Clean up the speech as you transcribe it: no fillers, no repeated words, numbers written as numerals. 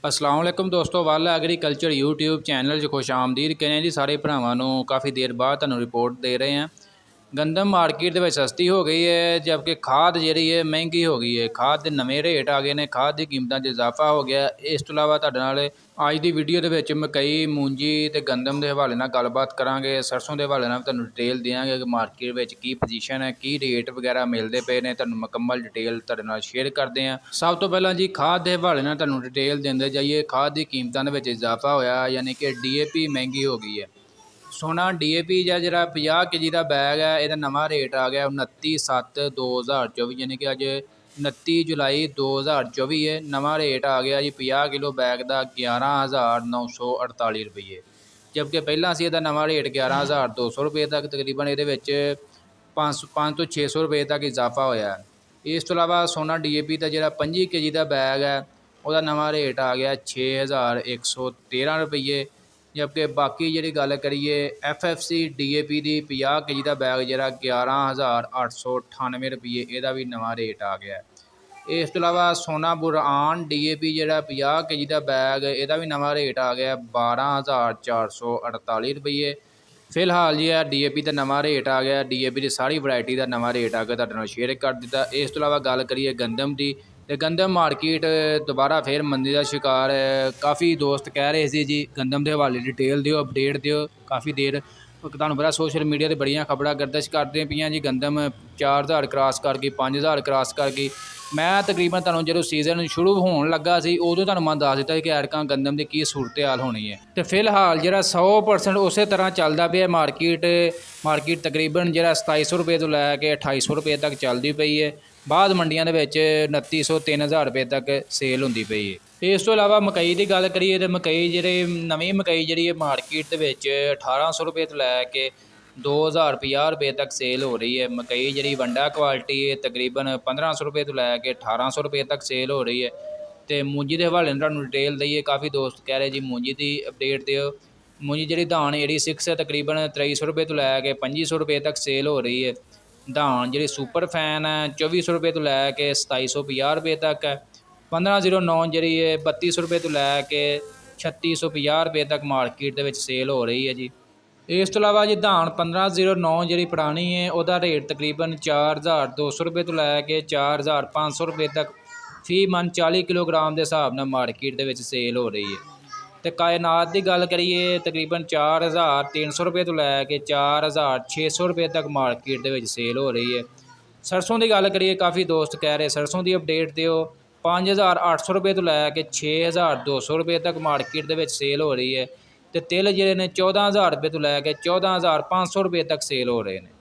अस्सलाम वालेकुम दोस्तों वाला एग्रीकल्चर यूट्यूब चैनल 'ਚ खुश आमदीद कहने जी सारे भरावां ਨੂੰ काफ़ी देर बाद ਤੁਹਾਨੂੰ ਰਿਪੋਰਟ ਦੇ ਰਹੇ ਹਾਂ। ਗੰਦਮ ਮਾਰਕੀਟ ਦੇ ਵਿੱਚ ਸਸਤੀ ਹੋ ਗਈ ਹੈ ਜਦਕਿ ਖਾਦ ਜਿਹੜੀ ਹੈ ਮਹਿੰਗੀ ਹੋ ਗਈ ਹੈ। ਖਾਦ ਦੇ ਨਵੇਂ ਰੇਟ ਆ ਗਏ ਨੇ, ਖਾਦ ਦੀ ਕੀਮਤਾਂ 'ਚ ਇਜ਼ਾਫਾ ਹੋ ਗਿਆ। ਇਸ ਤੋਂ ਇਲਾਵਾ ਤੁਹਾਡੇ ਨਾਲ ਅੱਜ ਦੀ ਵੀਡੀਓ ਦੇ ਵਿੱਚ ਮਕਈ, ਮੂੰਜੀ ਤੇ ਗੰਦਮ ਦੇ ਹਵਾਲੇ ਨਾਲ ਗੱਲਬਾਤ ਕਰਾਂਗੇ। ਸਰਸੋਂ ਦੇ ਹਵਾਲੇ ਨਾਲ ਤੁਹਾਨੂੰ ਡਿਟੇਲ ਦੇਵਾਂਗੇ ਕਿ ਮਾਰਕੀਟ ਵਿੱਚ ਕੀ ਪੋਜੀਸ਼ਨ ਹੈ, ਕੀ ਰੇਟ ਵਗੈਰਾ ਮਿਲਦੇ ਪਏ ਨੇ। ਤੁਹਾਨੂੰ ਮੁਕੰਮਲ ਡਿਟੇਲ ਤੁਹਾਡੇ ਨਾਲ ਸ਼ੇਅਰ ਕਰਦੇ ਹਾਂ। ਸਭ ਤੋਂ ਪਹਿਲਾਂ ਜੀ ਖਾਦ ਦੇ ਹਵਾਲੇ ਨਾਲ ਤੁਹਾਨੂੰ ਡਿਟੇਲ ਦਿੰਦੇ ਜਾਈਏ। ਖਾਦ ਦੀ ਕੀਮਤਾਂ ਦੇ ਵਿੱਚ ਇਜ਼ਾਫਾ ਹੋਇਆ, ਯਾਨੀ ਕਿ DAP ਮਹਿੰਗੀ ਹੋ ਗਈ ਹੈ। सोना DAP ਜਿਹੜਾ 50 kg ਦਾ बैग है, ਇਹਦਾ ਨਵਾਂ ਰੇਟ ਆ ਗਿਆ 29/7/2024 ਯਾਨੀ ਕਿ ਅੱਜ 29 ਜੁਲਾਈ 2024 ਹੈ। ਨਵਾਂ ਰੇਟ ਆ ਗਿਆ ਜੀ 50 ਕਿਲੋ बैग ਦਾ 11,948 ਰੁਪਏ, ਜਦਕਿ ਪਹਿਲਾਂ ਸੀ ਇਹਦਾ ਨਵਾਂ ਰੇਟ 11,200 ਰੁਪਏ ਤੱਕ। ਤਕਰੀਬਨ ਇਹਦੇ ਵਿੱਚ 500 ਤੋਂ 600 ਰੁਪਏ ਤੱਕ ਇਜ਼ਾਫਾ ਹੋਇਆ। ਇਸ ਤੋਂ ਇਲਾਵਾ ਸੋਨਾ DAP ਦਾ ਜਿਹੜਾ 25 kg ਦਾ बैग है, ਉਹਦਾ ਨਵਾਂ ਰੇਟ ਆ ਗਿਆ 6,113 ਰੁਪਏ। जबकि बाकी जी गल करिए FFC DAP की 50 kg का बैग जरा 11,898 रुपये, यदा भी नवा रेट आ गया। इस तो इलावा सोना बुरहान DAP जरा 50 kg का बैग, यदा भी नवा रेट आ गया 12,448 रुपये। फिलहाल जी DAP का नवा रेट आ गया, DAP की सारी वैरायटी का नवा रेट आ गया, तुहाडे नाल शेयर कर दिता। इस तो इलावा गल करिए गंदम की, तो गंदम मार्केट दोबारा फिर मंदी का शिकार है। काफ़ी दोस्त कह रहे थे जी गंदम के हवाले डिटेल दिओ, अपडेट दिओ। काफ़ी देर तुहानूं पता सोशल मीडिया पर बड़ियां खबरां गर्दिश करदियां पईयां जी गंदम 4,000 क्रॉस कर गई, 5,000 क्रॉस कर गई। मैं तकरीबन तुहानूं जो सीजन शुरू होने लगा सी उदों तुहानूं मैं दस दिता कि ऐरकां गंदम की सूरत हाल होनी है। तो फिलहाल जो 100% उस तरह चलता पिया मार्केट तकरीबन जो 2700 रुपये तो लैके 2800 रुपये तक चलती पई है। बाद मंडियां दे विच 2900 3,000 रुपये तक सेल होंदी पई है। इस तो इलावा मकई की गल करिए तो मकई जी नवीं मकई जी मार्केट दे विच 1,800 रुपये तो लैके 2,050 रुपये तक सेल हो रही है। मकई जी वंडा क्वालिटी है तकरीबन 1,500 रुपये तो लैके 1,800 रुपये तक सेल हो रही है। तो मूंजी के हवाले तुहानूं डिटेल दईए। काफ़ी दोस्त कह रहे जी मूंजी की अपडेट दिओ। मूंजी जी धान 86 है तकरीबन 2,300 रुपये तो लैके 2,500 रुपये तक सेल हो रही है। धान जी सुपर फैन है 2,400 रुपये तो लैके 2,750 रुपये तक है। 1509 जी है 3,200 रुपये तो लैके 3,650 रुपये तक मार्केट के सेल हो रही है जी। इस तो इलावा जी धान 1509 जी पुरानी है, वह रेट तकरीबन 4,200 रुपये तो लैके 4,500 रुपये तक फी मन 40 किलोग्राम के हिसाब न मार्केट के सेल हो रही है। तो कायनात की गल करिए तकरीबन 4,300 रुपये तो लैके 4,600 रुपये तक मार्केट के सेल हो रही है। सरसों की गल करिए काफ़ी दोस्त कह रहे सरसों की अपडेट दिओ। 5,800 रुपये तो लैके 6,200 रुपये तक मार्केट के सेल हो रही है। तो तिल जिहड़े ने 14,000 रुपये तो लैके 14,500 रुपये तक सेल हो रहे हैं।